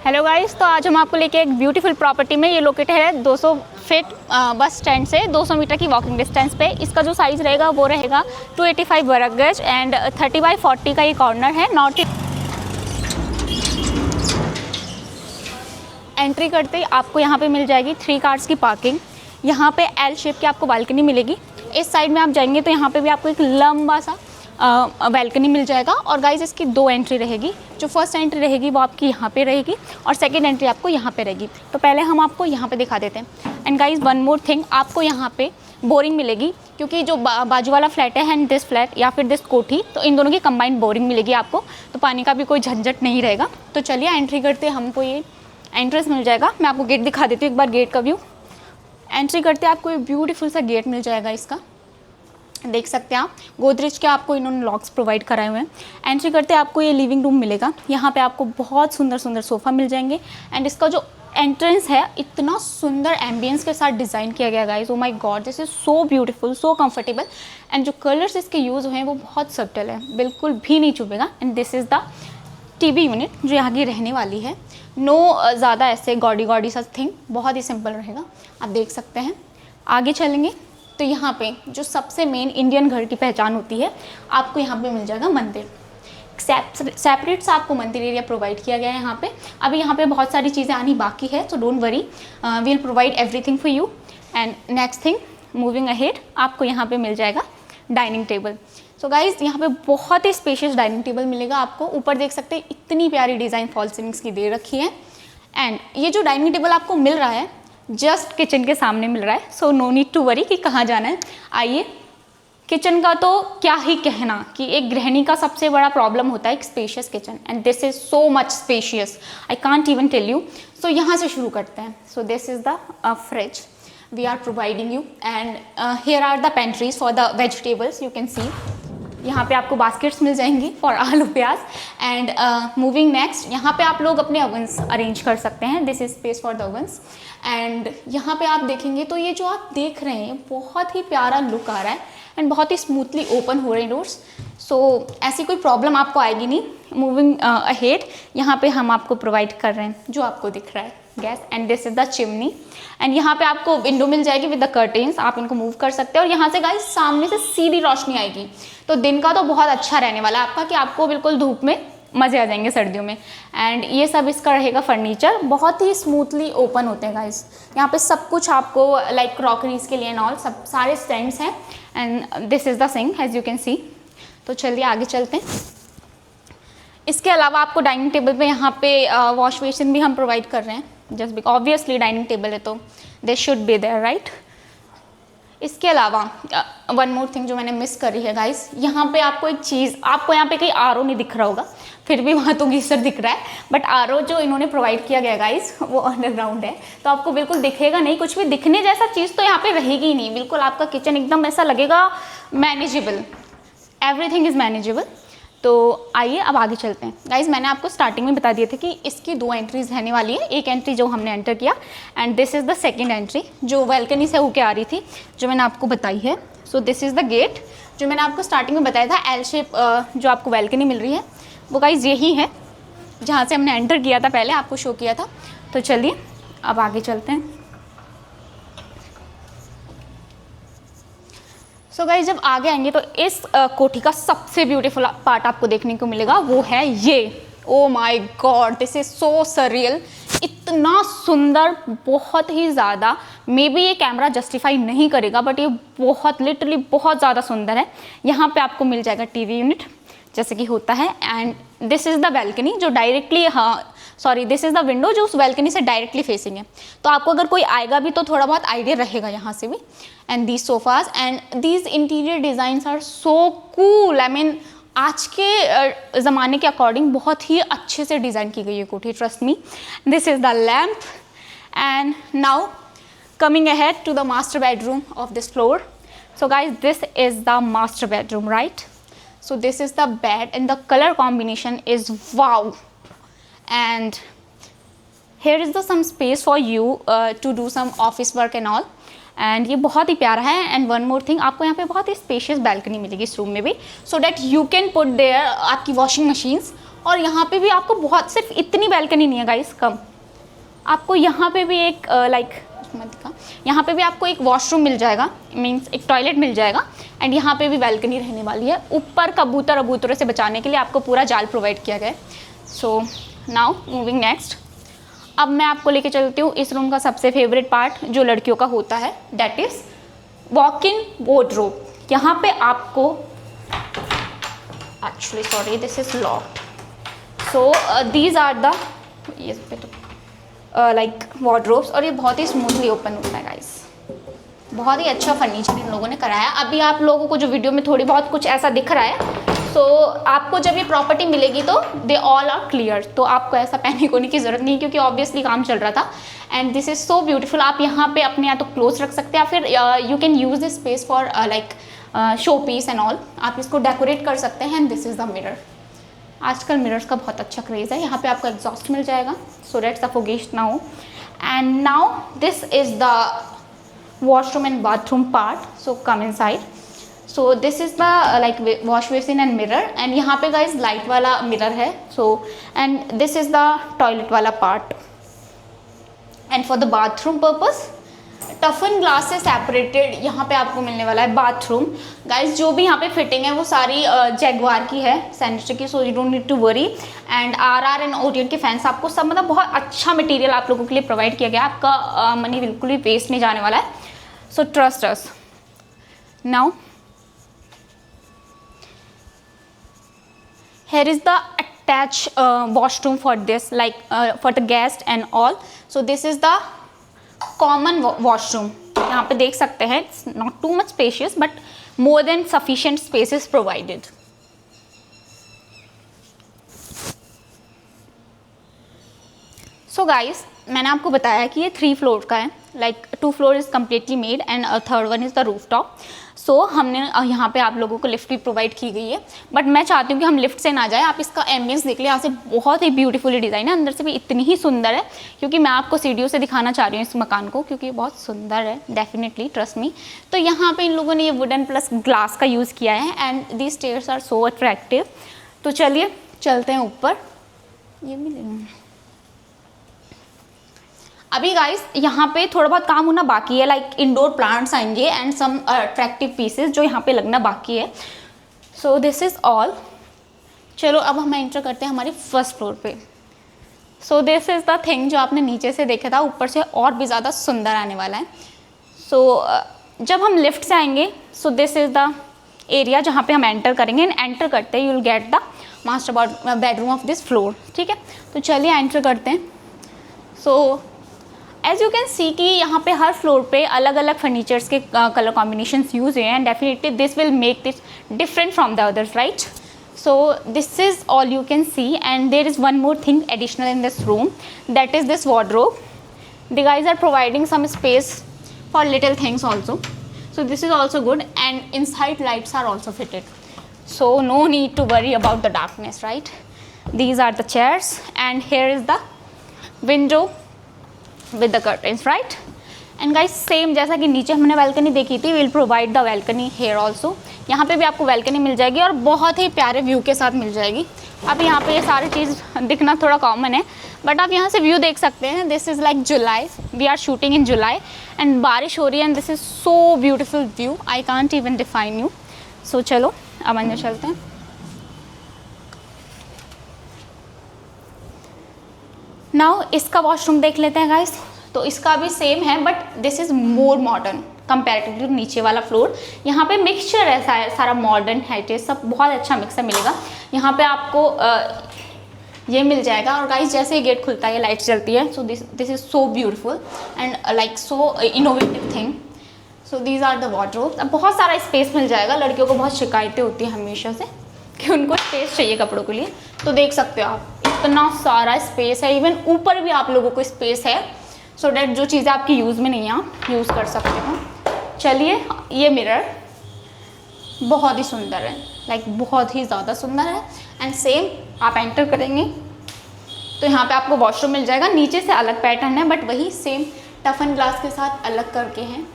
Hello guys, तो आज हम आपको लेके एक ब्यूटीफुल प्रॉपर्टी में, ये लोकेटेड है 200 फीट बस स्टैंड से 200 मीटर की वॉकिंग डिस्टेंस पे। इसका जो साइज़ रहेगा वो रहेगा 285 वर्ग गज एंड 30x40 का ये कॉर्नर है। नॉर्थ एंट्री करते ही आपको यहाँ पे मिल जाएगी 3 कार्स की पार्किंग। यहाँ पे एल शेप की आपको बालकनी मिलेगी। इस साइड में आप जाएंगे तो यहाँ पे भी आपको एक लंबा सा बैल्कनी मिल जाएगा। और गाइज इसकी 2 एंट्री रहेगी। जो फर्स्ट एंट्री रहेगी वो आपकी यहाँ पे रहेगी और सेकंड एंट्री आपको यहाँ पे रहेगी। तो पहले हम आपको यहाँ पे दिखा देते हैं। And guys one more thing, आपको यहाँ पे बोरिंग मिलेगी, क्योंकि जो बाजू वाला फ्लैट है एंड दिस फ्लैट या फिर दिस कोठी, तो इन दोनों की कंबाइंड बोरिंग मिलेगी आपको। तो पानी का भी कोई झंझट नहीं रहेगा। तो चलिए एंट्री करते हमको ये एंट्रेंस मिल जाएगा। मैं आपको गेट दिखा देती हूँ एक बार, गेट का व्यू। एंट्री करते आपको एक ब्यूटीफुल सा गेट मिल जाएगा। इसका देख सकते हैं आप, गोदरेज के आपको इन्होंने लॉक्स प्रोवाइड कराए हुए हैं। एंट्री करते आपको ये लिविंग रूम मिलेगा। यहाँ पे आपको बहुत सुंदर सुंदर सोफ़ा मिल जाएंगे। एंड इसका जो एंट्रेंस है इतना सुंदर एम्बियंस के साथ डिज़ाइन किया गया guys. Oh my God, this is so beautiful, so comfortable. And जो कलर्स इसके यूज़ हुए हैं वो बहुत सटल है, बिल्कुल भी नहीं चुभेगा। And this is the TV unit जो यहाँ की रहने वाली है। नो ज़्यादा ऐसे गॉडी सा थिंग, बहुत ही सिंपल रहेगा। आप देख सकते हैं। आगे चलेंगे तो यहाँ पे जो सबसे मेन इंडियन घर की पहचान होती है, आपको यहाँ पे मिल जाएगा मंदिर। सेपरेट सा आपको मंदिर एरिया प्रोवाइड किया गया है यहाँ पे। अभी यहाँ पे बहुत सारी चीज़ें आनी बाकी है, तो don't worry, we will provide everything for you. And next thing, moving ahead, आपको यहाँ पे मिल जाएगा डाइनिंग टेबल। सो गाइज यहाँ पे बहुत ही स्पेशियस डाइनिंग टेबल मिलेगा आपको। ऊपर देख सकते हैं इतनी प्यारी डिज़ाइन फॉल सीलिंग्स की दे रखी है। एंड ये जो डाइनिंग टेबल आपको मिल रहा है जस्ट किचन के सामने मिल रहा है। So no need to worry कि कहाँ जाना है। आइए, किचन का तो क्या ही कहना कि एक गृहिणी का सबसे बड़ा प्रॉब्लम होता है एक spacious kitchen. And this is so much spacious, I can't even tell you. So यहाँ से शुरू करते हैं। So this is the fridge we are providing you. And here are the pantries for the vegetables, you can see. यहाँ पे आपको baskets मिल जाएंगी for आलू प्याज। एंड मूविंग नेक्स्ट, यहाँ पे आप लोग अपने ओवंस अरेंज कर सकते हैं। This is space for the ovens. And यहाँ पे आप देखेंगे तो ये जो आप देख रहे हैं बहुत ही प्यारा लुक आ रहा है एंड बहुत ही स्मूथली ओपन हो रहे हैं डोर्स। सो ऐसी कोई प्रॉब्लम आपको आएगी नहीं। मूविंग अहेड, यहाँ पे हम आपको प्रोवाइड कर रहे हैं जो आपको दिख रहा है gas. And this is the chimney. And यहाँ पे आपको विंडो मिल जाएगी विद द कर्टेन्स, आप इनको मूव कर सकते हैं। और यहाँ से गाइस सामने से सीधी रोशनी आएगी, तो दिन का तो बहुत अच्छा रहने वाला है आपका, कि आपको बिल्कुल धूप में मज़े आ जाएंगे सर्दियों में। एंड ये सब इसका रहेगा फर्नीचर, बहुत ही स्मूथली ओपन होते हैं गाइस। यहाँ पे सब कुछ आपको लाइक क्रॉकरीज के लिए एंड ऑल सब सारे स्टैंड्स हैं। And this is the sink as you can see. तो चलिए आगे चलते हैं। इसके अलावा आपको डाइनिंग टेबल पे यहाँ पे वॉश बेसिन भी हम प्रोवाइड कर रहे हैं, just because obviously dining table है तो they should be there, right. इसके अलावा वन मोर थिंग जो मैंने मिस करी है गाइस, यहाँ पे आपको एक चीज़, आपको यहाँ पे कहीं आरओ नहीं दिख रहा होगा, फिर भी वहाँ तो गीसर दिख रहा है। बट आरओ जो इन्होंने प्रोवाइड किया गया गाइस वो अंडरग्राउंड है, तो आपको बिल्कुल दिखेगा नहीं। कुछ भी दिखने जैसा चीज़ तो यहाँ पे रहेगी ही नहीं। बिल्कुल आपका किचन एकदम ऐसा लगेगा मैनेजेबल, एवरीथिंग इज़ मैनेजेबल। तो आइए अब आगे चलते हैं गाइज। मैंने आपको स्टार्टिंग में बता दिए थे कि इसकी 2 एंट्रीज रहने वाली है। एक एंट्री जो हमने एंटर किया and this is the second entry जो वेलकनी से होके आ रही थी, जो मैंने आपको बताई है। So this is the gate जो मैंने आपको स्टार्टिंग में बताया था। एल शेप जो आपको वेलकनी मिल रही है वो गाइज यही है जहाँ से हमने एंटर किया था, पहले आपको शो किया था। तो चलिए अब आगे चलते हैं। सो गाइस जब आगे आएंगे तो इस कोठी का सबसे ब्यूटीफुल पार्ट आपको देखने को मिलेगा, वो है ये। ओ my God, this is so surreal, इतना सुंदर, बहुत ही ज़्यादा। मे बी ये कैमरा जस्टिफाई नहीं करेगा बट ये बहुत लिटरली बहुत ज़्यादा सुंदर है। यहाँ पे आपको मिल जाएगा टीवी यूनिट जैसे कि होता है। And this is the balcony जो directly, this is the window जो उस बैल्कनी से डायरेक्टली फेसिंग है। तो आपको अगर कोई आएगा भी तो थोड़ा बहुत आइडिया रहेगा यहाँ से भी। And these sofas and these interior designs are so cool. I mean आज के ज़माने के अकॉर्डिंग बहुत ही अच्छे से डिज़ाइन की गई है कोठी, trust me. This is the lamp. And now coming ahead to the master bedroom of this floor. So guys this is the master bedroom, right. So this is the bed and the color combination is wow. And here is the some space for you to do some office work and all. And ये बहुत ही प्यारा है। And one more thing, आपको यहाँ पे बहुत ही spacious balcony मिलेगी इस रूम में भी, so that you can put there आपकी वॉशिंग मशीन्स और यहाँ पे भी आपको बहुत, सिर्फ इतनी बैल्कनी नहीं है गाइस, कम, आपको यहाँ पे भी एक यहाँ पे भी आपको एक वॉशरूम मिल जाएगा, मीन्स एक टॉयलेट मिल जाएगा, एंड यहाँ पे भी बैल्कनी रहने वाली है। ऊपर कबूतरों से बचाने के लिए आपको पूरा जाल प्रोवाइड किया गया है। सो नाउ मूविंग नेक्स्ट, अब मैं आपको लेके चलती हूँ इस रूम का सबसे फेवरेट पार्ट जो लड़कियों का होता है, that is walk in wardrobe. यहाँ पे आपको actually sorry this is locked, so these are the ये लाइक वार्डरोब्स, और ये बहुत ही स्मूथली ओपन होता है गाइस। बहुत ही अच्छा फर्नीचर इन लोगों ने कराया। अभी आप लोगों को जो वीडियो में थोड़ी बहुत कुछ ऐसा दिख रहा है, सो आपको जब ये प्रॉपर्टी मिलेगी तो दे ऑल आर क्लियर, तो आपको ऐसा पैनिक होने की ज़रूरत नहीं, क्योंकि ऑब्वियसली काम चल रहा था। And this is so beautiful. आप यहाँ पे अपने या तो क्लोज रख सकते हैं, या फिर you can use this space for like show piece and all, आप इसको डेकोरेट कर सकते हैं। And this is the mirror. आजकल मिरर्स का बहुत अच्छा क्रेज़ है। यहाँ पे आपको एग्जॉस्ट मिल जाएगा, सो दैट सफोकेशन ना हो। And now this is the washroom and bathroom part, so come inside. So this is the like wash basin and mirror, and यहाँ पे guys light वाला mirror है, so and this is the toilet वाला part. And for the bathroom purpose, टफन glass से separated यहाँ पे आपको मिलने वाला है बाथरूम। गाइज जो भी यहाँ पे फिटिंग है वो सारी जैगवार की है, सैनिटरी की, so you don't need to worry. And RR and ओडियन के फैंस आपको सब, मतलब बहुत अच्छा मटेरियल आप लोगों के लिए प्रोवाइड किया गया। आपका मनी बिल्कुल भी वेस्ट नहीं जाने वाला है, so trust us. Now here is the attached washroom for this, like for the guest and all. So this is the common washroom. यहाँ पे देख सकते हैं, it's not too much spacious but more than sufficient space is provided. So guys, मैंने आपको बताया कि ये 3 फ्लोर का है, like 2 floor is completely made and third one is the roof top. So हमने यहाँ पे आप लोगों को लिफ्ट भी प्रोवाइड की गई है, बट मैं चाहती हूँ कि हम लिफ्ट से ना जाए। आप इसका एम्बियंस देख लें, यहाँ से बहुत ही ब्यूटीफुली डिज़ाइन है, अंदर से भी इतनी ही सुंदर है, क्योंकि मैं आपको सीढ़ियों से दिखाना चाह रही हूँ इस मकान को, क्योंकि ये बहुत सुंदर है, डेफिनेटली ट्रस्ट मी। तो यहाँ पे इन लोगों ने ये वुडन प्लस ग्लास का यूज़ किया है, and these stairs are so attractive. तो चलिए चलते हैं ऊपर। ये भी ले लूँ अभी गाइस, यहाँ पे थोड़ा बहुत काम होना बाकी है, लाइक इंडोर प्लांट्स आएंगे एंड सम अट्रैक्टिव पीसेस जो यहाँ पे लगना बाकी है। So this is all. चलो अब हम एंटर करते हैं हमारे फर्स्ट फ्लोर पे। सो दिस इज़ द थिंग जो आपने नीचे से देखा था, ऊपर से और भी ज़्यादा सुंदर आने वाला है। सो जब हम लिफ्ट से आएंगे, so this is the area जहाँ पे हम एंटर करेंगे, एंड एंटर करते हैं you will get the master bedroom of this floor. ठीक है, तो चलिए एंटर करते हैं। So as you can see कि यहाँ पे हर फ्लोर पे अलग अलग फर्नीचर्स के कलर कॉम्बिनेशंस यूज हुए हैं, and definitely this will make this different from the others, right? So this is all you can C, and there is one more thing additional in this room, that is this wardrobe. The guys are providing some space for little things also, so this is also good, and inside lights are also fitted, so no need to worry about the darkness, right? These are the chairs, and here is the window with the curtains, right? And guys, same जैसा कि नीचे हमने balcony देखी थी, will provide the balcony here also. यहाँ पे भी आपको बालकनी मिल जाएगी, और बहुत ही प्यारे व्यू के साथ मिल जाएगी। अब यहाँ पे ये सारी चीज़ दिखना थोड़ा कॉमन है, बट आप यहाँ से व्यू देख सकते हैं। This is like July, we are shooting in July, and बारिश हो रही है, and this is so beautiful view, I can't even define you. So चलो अब अंदर चलते हैं। नाउ इसका वॉशरूम देख लेते हैं गाइस। तो इसका भी सेम है, but this is more modern comparatively नीचे वाला फ्लोर। यहाँ पे मिक्सचर है सारा मॉडर्न हेरिटेज, सब बहुत अच्छा मिक्सर मिलेगा। यहाँ पे आपको ये मिल जाएगा, और गाइस जैसे ही गेट खुलता है ये लाइट्स जलती है। So this is so beautiful and like so innovative thing. So these are the wardrobes. अब बहुत सारा स्पेस मिल जाएगा। लड़कियों को बहुत शिकायतें होती हैं हमेशा से कि उनको स्पेस चाहिए कपड़ों के लिए, तो देख सकते हो आप इतना सारा स्पेस है। इवन ऊपर भी आप लोगों को स्पेस है, सो डैट जो चीज़ें आपकी यूज़ में नहीं है आप यूज़ कर सकते हो। चलिए, ये मिरर बहुत ही सुंदर है, लाइक बहुत ही ज़्यादा सुंदर है। एंड सेम आप एंटर करेंगे तो यहाँ पे आपको वॉशरूम मिल जाएगा। नीचे से अलग पैटर्न है, बट वही सेम टफन ग्लास के साथ अलग करके हैं।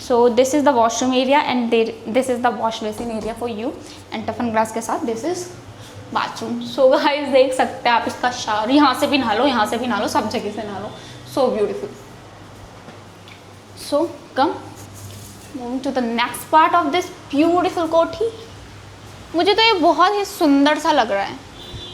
So this is the washroom area, and this is the wash basin area for you, and टफन glass के साथ this is bathroom. So guys देख सकते हैं आप इसका शावर, यहाँ से भी नहा लो, यहाँ से भी नहा लो, सब जगह से नहा लो। So beautiful. So come moving to the next part of this beautiful कोठी। मुझे तो ये बहुत ही सुंदर सा लग रहा है,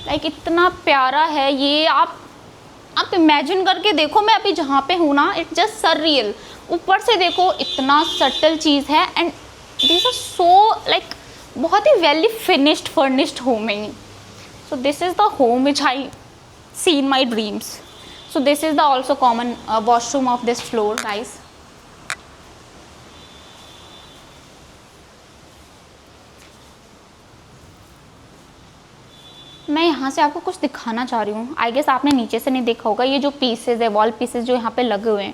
लाइक इतना प्यारा है ये। आप इमेजिन करके देखो, मैं अभी जहाँ पे हूँ ना, इट्स जस्ट सररियल। ऊपर से देखो इतना सटल चीज़ है, and this are so like बहुत ही वेली फिनिश्ड फर्निश्ड होम है। So this is the home which I see in my dreams. So this is the also common washroom of this floor guys. मैं यहाँ से आपको कुछ दिखाना चाह रही हूँ। आई गेस आपने नीचे से नहीं देखा होगा। ये जो पीसेज है, वॉल पीसेज जो यहाँ पे लगे हुए हैं,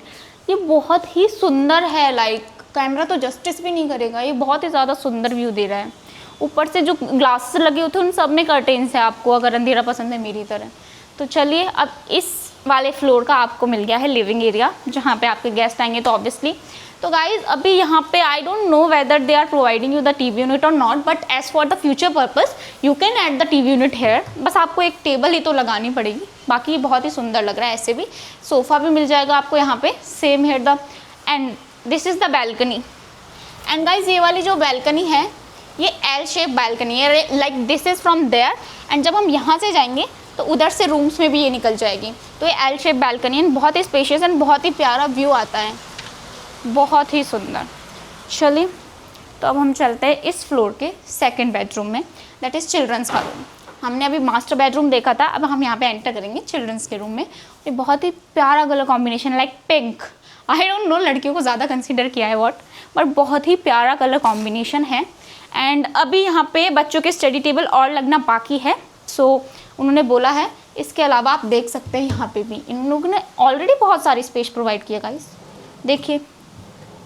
ये बहुत ही सुंदर है। लाइक कैमरा तो जस्टिस भी नहीं करेगा, ये बहुत ही ज़्यादा सुंदर व्यू दे रहा है। ऊपर से जो ग्लास लगे हुए थे उन सब में कर्टेन्स है, आपको अगर अंधेरा पसंद है मेरी तरह। तो चलिए अब इस वाले फ्लोर का आपको मिल गया है लिविंग एरिया, जहाँ पे आपके गेस्ट आएंगे तो ऑब्वियसली। तो गाइज अभी यहाँ पे I don't know whether they are providing you the TV unit और not, but as for the future purpose you can add the TV unit here. बस आपको एक टेबल ही तो लगानी पड़ेगी, बाकी ये बहुत ही सुंदर लग रहा है। ऐसे भी सोफ़ा भी मिल जाएगा आपको यहाँ पे, same here the. And this is the balcony. And guys ये वाली जो बैल्कनी है, ये एल शेप बैल्कनी है, like this is from there, and जब हम यहाँ से जाएंगे तो उधर से रूम्स में भी ये निकल जाएगी। तो ये एल शेप बैल्कनी है, बहुत ही स्पेशियस एंड बहुत ही प्यारा व्यू आता है, बहुत ही सुंदर। चलिए तो अब हम चलते हैं इस फ्लोर के सेकंड बेडरूम में, दैट इज़ चिल्ड्रंस का रूम। हमने अभी मास्टर बेडरूम देखा था, अब हम यहाँ पे एंटर करेंगे चिल्ड्रंस के रूम में। ये बहुत ही प्यारा colour combination, like pink. I don't no लड़कियों को ज़्यादा कंसिडर किया है व्हाट, बट बहुत ही प्यारा कलर कॉम्बिनेशन है। एंड अभी यहाँ पे बच्चों के स्टडी टेबल और लगना बाकी है, सो उन्होंने बोला है। इसके अलावा आप देख सकते हैं यहाँ पे भी इन लोगों ने ऑलरेडी बहुत सारी स्पेस प्रोवाइड किया गाइस। देखिए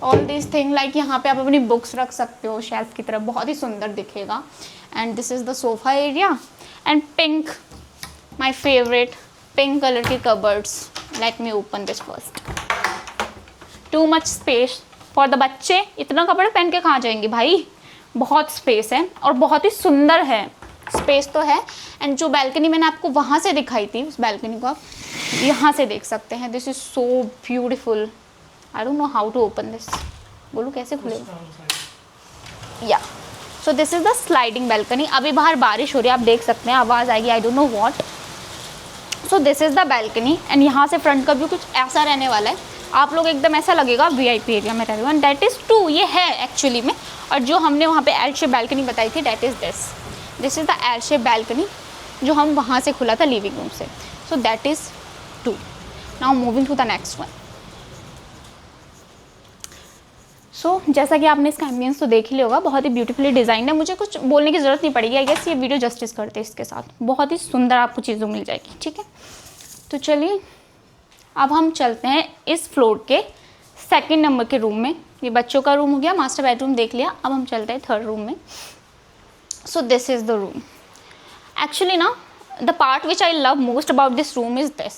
ऑल दिस थिंग, लाइक यहाँ पे आप अपनी बुक्स रख सकते हो शेल्फ की तरफ, बहुत ही सुंदर दिखेगा। And this is the sofa area and pink, my favourite pink colour की cupboards. Let me open this first. Too much space for the बच्चे, इतना कपड़े पहन के कहाँ जाएंगे भाई, बहुत स्पेस है और बहुत ही सुंदर है। स्पेस तो है। एंड जो बैल्कनी मैंने आपको वहाँ से दिखाई थी, उस बैल्कनी को आप यहाँ से देख सकते हैं। This is so beautiful. I don't know how to open this, बोलो कैसे खुलेगा। या so this is the sliding balcony. अभी बाहर बारिश हो रही है, आप देख सकते हैं, आवाज़ आएगी, आई don't know what. So this is the balcony and यहाँ से फ्रंट का व्यू कुछ ऐसा रहने वाला है। आप लोग एकदम ऐसा लगेगा VIP एरिया में रह रहे हो। एंड दैट इज़ टू, ये है एक्चुअली में। और जो हमने वहाँ पे एल शेप बैल्कनी बताई थी, that is this is the L shape balcony जो हम वहाँ से खुला था लिविंग रूम से। So that is two. Now moving to the next one. सो जैसा कि आपने इसका एम्बियंस तो देख ही लिया होगा, बहुत ही ब्यूटीफुली डिज़ाइन है। मुझे कुछ बोलने की ज़रूरत नहीं पड़ेगी, आई गेस ये वीडियो जस्टिस करते हैं इसके साथ। बहुत ही सुंदर आपको चीज़ों मिल जाएगी, ठीक है। तो चलिए अब हम चलते हैं इस फ्लोर के सेकंड नंबर के रूम में। ये बच्चों का रूम हो गया, मास्टर बेडरूम देख लिया। अब हम चलते हैं थर्ड रूम में। So this is the room. Actually ना the part which I love most about this room is this.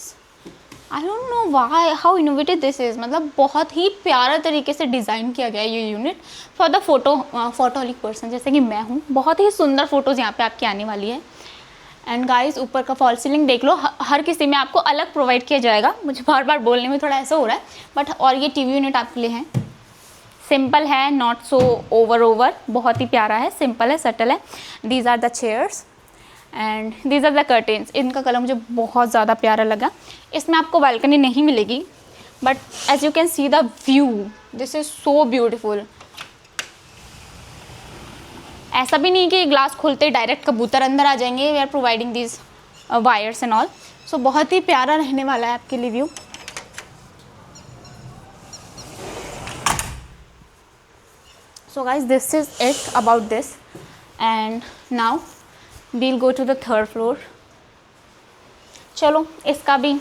I don't know why how innovative this is. मतलब बहुत ही प्यारा तरीके से डिज़ाइन किया गया है ये यूनिट फॉर द फोटोलिक पर्सन, जैसे कि मैं हूँ। बहुत ही सुंदर फोटोज़ यहाँ पे आपकी आने वाली है। एंड गाइस ऊपर का फॉल सीलिंग देख लो, हर किसी में आपको अलग प्रोवाइड किया जाएगा। मुझे बार बार बोलने में थोड़ा ऐसा हो रहा है, बट और ये टीवी यूनिट आपके लिए है। सिंपल है, नॉट सो ओवर, बहुत ही प्यारा है, सिंपल है, सटल है। These are the chairs and these are the curtains. इनका कलर मुझे बहुत ज़्यादा प्यारा लगा। इसमें आपको बालकनी नहीं मिलेगी, but as you can see the view, this is so beautiful. ऐसा भी नहीं कि ग्लास खोलते डायरेक्ट कबूतर अंदर आ जाएंगे। We are providing this wires and all. So बहुत ही प्यारा रहने वाला है आपके लिए view. So guys this is it about this. And now we'll go to the third floor. चलो इसका भी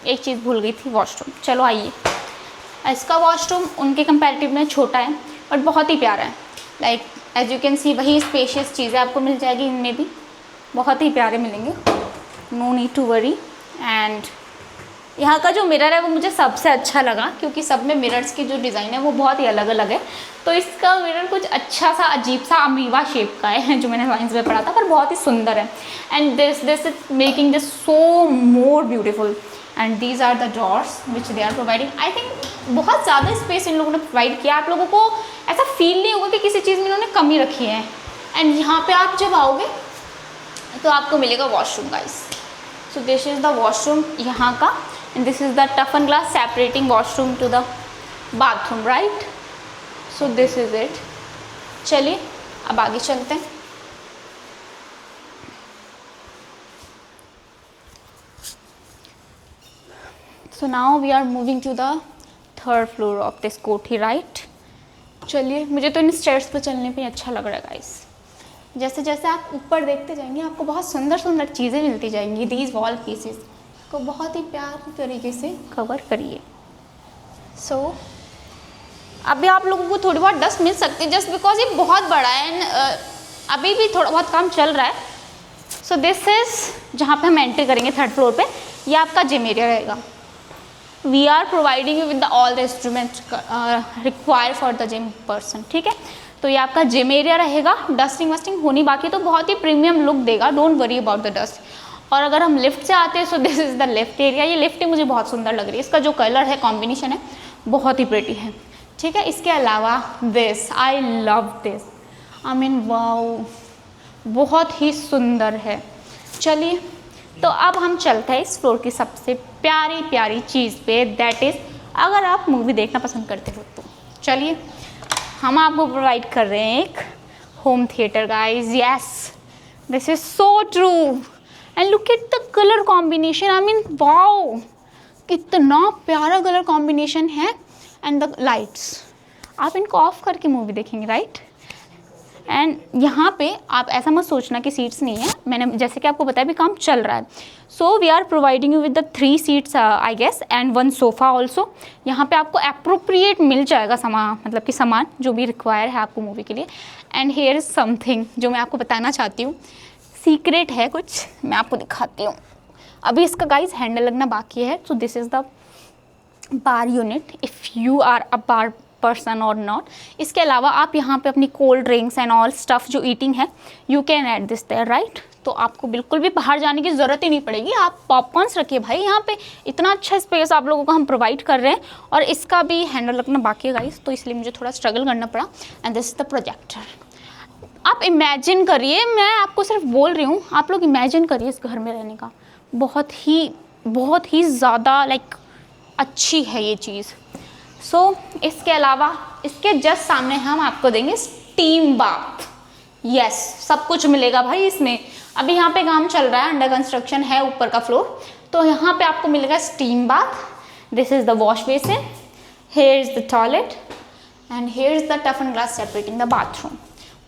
एक चीज़ भूल गई थी, वॉशरूम। चलो आइए, इसका वॉशरूम उनके कंपैरेटिव में छोटा है बट बहुत ही प्यारा है। Like as you can see वही स्पेशियस चीज़ें आपको मिल जाएगी इनमें भी, बहुत ही प्यारे मिलेंगे, no need to worry. And यहाँ का जो मिरर है वो मुझे सबसे अच्छा लगा, क्योंकि सब में मिरर्स की जो डिज़ाइन है वो बहुत ही अलग अलग है। तो इसका मिरर कुछ अच्छा सा अजीब सा अमीबा शेप का है जो मैंने साइंस में पढ़ा था, पर बहुत ही सुंदर है। And this is making this so more beautiful. And these are the doors which they are providing. I think बहुत ज़्यादा स्पेस इन लोगों ने प्रोवाइड किया, आप लोगों को ऐसा फील नहीं होगा कि किसी चीज़ में इन्होंने कमी रखी है। एंड यहाँ पे आप जब आओगे तो आपको मिलेगा washroom guys. So this is the washroom यहाँ का, and this is the toughen glass separating washroom to the bathroom, right. So this is it. चलिए अब आगे चलते हैं। So now we are moving to the third floor of this कोठी, right. चलिए, मुझे तो इन स्टेयर्स पर चलने पे अच्छा लग रहा है गाइस। जैसे जैसे आप ऊपर देखते जाएंगे आपको बहुत सुंदर सुंदर चीज़ें मिलती जाएंगी। दीज वॉल पीसेस को बहुत ही प्यारी तरीके से कवर करिए। सो अभी आप लोगों को थोड़ी बहुत डस्ट मिल सकती है जस्ट बिकॉज ये बहुत बड़ा है एंड अभी भी थोड़ा बहुत काम चल रहा है। सो दिस इज़ जहाँ पे हम एंट्री करेंगे थर्ड फ्लोर पे, ये आपका जिम एरिया रहेगा। We are providing you with all the instruments require for the gym person, ठीक है। तो ये आपका जिम एरिया रहेगा। डस्टिंग वस्टिंग होनी बाकी, तो बहुत ही प्रीमियम लुक देगा, don't worry about the dust. और अगर हम लिफ्ट से आते हैं so this is the lift area. ये लिफ्ट मुझे बहुत सुंदर लग रही है, इसका जो कलर है कॉम्बिनेशन है बहुत ही प्रेटी है, ठीक है। इसके अलावा this, I love this, I mean wow, बहुत ही सुंदर है। चलिए तो अब हम चलते हैं इस फ्लोर की सबसे प्यारी प्यारी चीज़ पे, दैट इज़ अगर आप मूवी देखना पसंद करते हो तो चलिए हम आपको प्रोवाइड कर रहे हैं एक home theatre guys. Yes, this is so true and look at the colour combination, I mean wow, कितना प्यारा कलर कॉम्बिनेशन है। एंड द लाइट्स, आप इनको ऑफ करके मूवी देखेंगे, राइट। एंड यहाँ पे आप ऐसा मत सोचना कि सीट्स नहीं है, मैंने जैसे कि आपको बताया भी काम चल रहा है। So we are providing you with the 3 seats I guess and 1 sofa also. यहाँ पे आपको अप्रोप्रिएट मिल जाएगा सामान, मतलब कि सामान जो भी रिक्वायर है आपको मूवी के लिए। एंड हेयर इज़ समथिंग जो मैं आपको बताना चाहती हूँ, सीक्रेट है कुछ, मैं आपको दिखाती हूँ। अभी इसका गाइज हैंडल लगना बाकी है। So this is the bar unit if you are a bar person और नॉट। इसके अलावा आप यहाँ पे अपनी cold drinks and all stuff जो ईटिंग है you can add this there, right. तो आपको बिल्कुल भी बाहर जाने की ज़रूरत ही नहीं पड़ेगी। आप पॉपकॉर्न्स रखिए भाई, यहाँ पे इतना अच्छा स्पेस आप लोगों को हम प्रोवाइड कर रहे हैं। और इसका भी हैंडल लगना बाकी है गाइस, तो इसलिए मुझे थोड़ा स्ट्रगल करना पड़ा। And this is the projector. आप इमेजिन करिए, मैं आपको सिर्फ बोल रही हूँ, आप लोग इमेजिन करिए इस घर में रहने का। बहुत ही ज़्यादा लाइक अच्छी है ये चीज़। सो इसके अलावा इसके जस्ट सामने हम आपको देंगे स्टीम बाथ। यस, सब कुछ मिलेगा भाई इसमें। अभी यहाँ पे काम चल रहा है, अंडर कंस्ट्रक्शन है ऊपर का फ्लोर, तो यहाँ पे आपको मिलेगा steam bath. This is the wash basin, hair is the toilet and hair is the toughen glass separating the bathroom.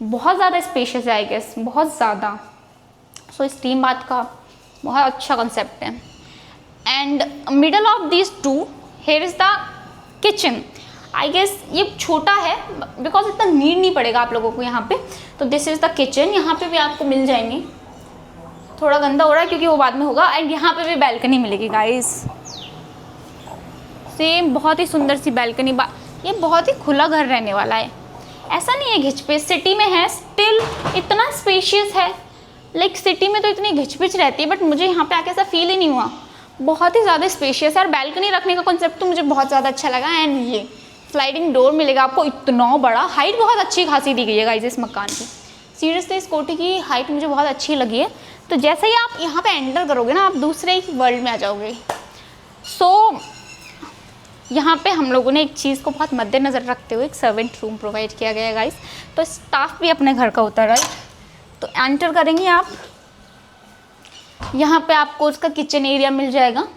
बहुत ज़्यादा स्पेशियस है आई गेस, बहुत ज़्यादा। सो स्टीम बाथ का बहुत अच्छा कंसेप्ट है। And middle of this two here is the kitchen. I guess ये छोटा है बिकॉज इतना नीड नहीं पड़ेगा आप लोगों को यहाँ पे। तो दिस इज़ द किचन, यहाँ पे भी आपको मिल जाएंगे। थोड़ा गंदा हो रहा है क्योंकि वो बाद में होगा। एंड यहाँ पे भी बैल्कनी मिलेगी गाइस, सेम बहुत ही सुंदर सी बैल्कनी। ये बहुत ही खुला घर रहने वाला है, ऐसा नहीं है घिचपिच। सिटी में है स्टिल इतना स्पेशियस है, लाइक सिटी में तो इतनी घिचपिच रहती है, बट मुझे यहाँ पे आके ऐसा फील ही नहीं हुआ। बहुत ही ज़्यादा स्पेशियस है और बैल्कनी रखने का कॉन्सेप्ट तो मुझे बहुत ज़्यादा अच्छा लगा। एंड ये स्लाइडिंग डोर मिलेगा आपको, इतना बड़ा, हाइट बहुत अच्छी खासी दी गई है गाइस इस मकान की। सीरियसली इस कोठी की हाइट मुझे बहुत अच्छी लगी है। तो जैसे ही आप यहाँ पे एंटर करोगे ना, आप दूसरे ही वर्ल्ड में आ जाओगे। सो यहाँ पे हम लोगों ने एक चीज़ को बहुत मद्देनज़र रखते हुए एक सर्वेंट रूम प्रोवाइड किया गया है गाइस। तो स्टाफ भी अपने घर का होता है, राइट। तो एंटर करेंगे आप, यहाँ पे आपको उसका किचन एरिया मिल जाएगा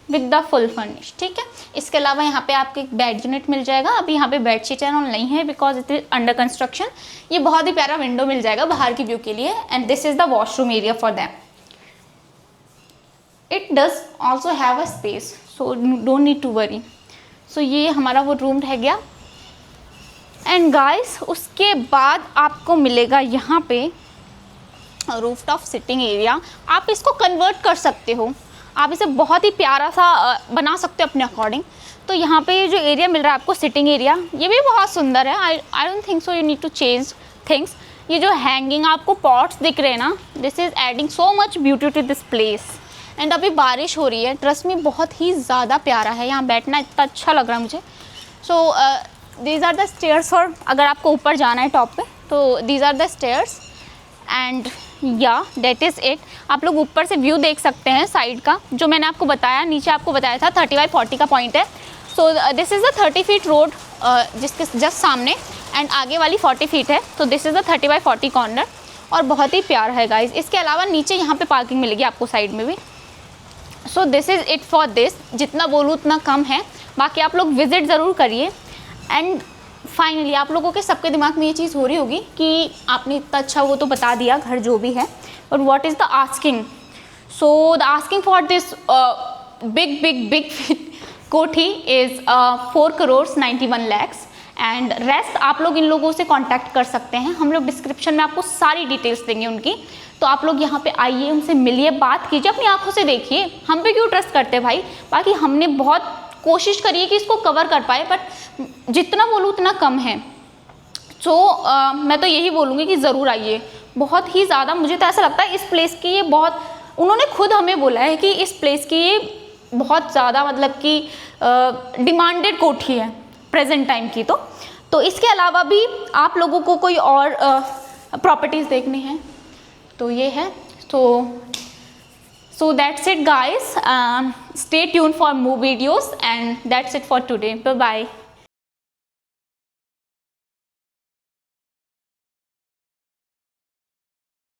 विद द फुल फर्निश, ठीक है। इसके अलावा यहाँ पे आपको एक बेड यूनिट मिल जाएगा। अभी यहाँ पे बेड शीट एंड नहीं है because it is under construction. ये बहुत ही प्यारा विंडो मिल जाएगा बाहर की व्यू के लिए। And this is the washroom area for them. It does also have a space, so don't need to worry. So ये हमारा वो रूम रह गया। एंड गाइस उसके बाद आपको मिलेगा यहाँ पे रूफटॉप सिटिंग एरिया। आप इसको कन्वर्ट कर सकते हो, आप इसे बहुत ही प्यारा सा बना सकते हो अपने अकॉर्डिंग। तो यहाँ पे जो एरिया मिल रहा है आपको सिटिंग एरिया, ये भी बहुत सुंदर है। I don't think so you need to change things. ये जो हैंगिंग आपको पॉट्स दिख रहे हैं ना, this is adding so much beauty to this place. And अभी बारिश हो रही है, ट्रस्ट में बहुत ही ज़्यादा प्यारा है, यहाँ बैठना इतना अच्छा लग रहा है मुझे। So these are the stairs, और अगर आपको ऊपर जाना है टॉप पे तो these are the stairs and या डेट इज़ इट। आप लोग ऊपर से व्यू देख सकते हैं साइड का, जो मैंने आपको बताया, नीचे आपको बताया था 30/40 का पॉइंट है। So this is the 30 feet road जिसके जस्ट सामने, एंड आगे वाली 40 फीट है। तो दिस इज़ द 30/40 कॉर्नर, और बहुत ही प्यारा है गाइज। इसके अलावा नीचे यहाँ पे पार्किंग मिलेगी आपको साइड में भी। सो this is it for this. जितना बोलूँ उतना कम है, बाकी आप लोग विज़िट ज़रूर करिए। एंड फाइनली आप लोगों के सबके दिमाग में ये चीज़ हो रही होगी कि आपने इतना अच्छा वो तो बता दिया घर जो भी है, और what is the asking. So the asking for this big कोठी इज़ 4,91,00,000 एंड रेस्ट आप लोग इन लोगों से कांटेक्ट कर सकते हैं। हम लोग डिस्क्रिप्शन में आपको सारी डिटेल्स देंगे उनकी। तो आप लोग यहाँ पे आइए, उनसे मिलिए, बात कीजिए, अपनी आंखों से देखिए। हम पे क्यों ट्रस्ट करते हैं भाई, बाकी हमने बहुत कोशिश करी है कि इसको कवर कर पाए, बट जितना बोलूँ उतना कम है। सो मैं तो यही बोलूँगी कि ज़रूर आइए। बहुत ही ज़्यादा मुझे तो ऐसा लगता है इस प्लेस की ये बहुत, उन्होंने खुद हमें बोला है कि इस प्लेस की ये बहुत ज़्यादा मतलब कि डिमांडेड कोठी है प्रेजेंट टाइम की। तो इसके अलावा भी आप लोगों को कोई और प्रॉपर्टीज़ देखनी है तो ये है। So that's it guys. Stay tuned for more videos, and that's it for today. Bye bye.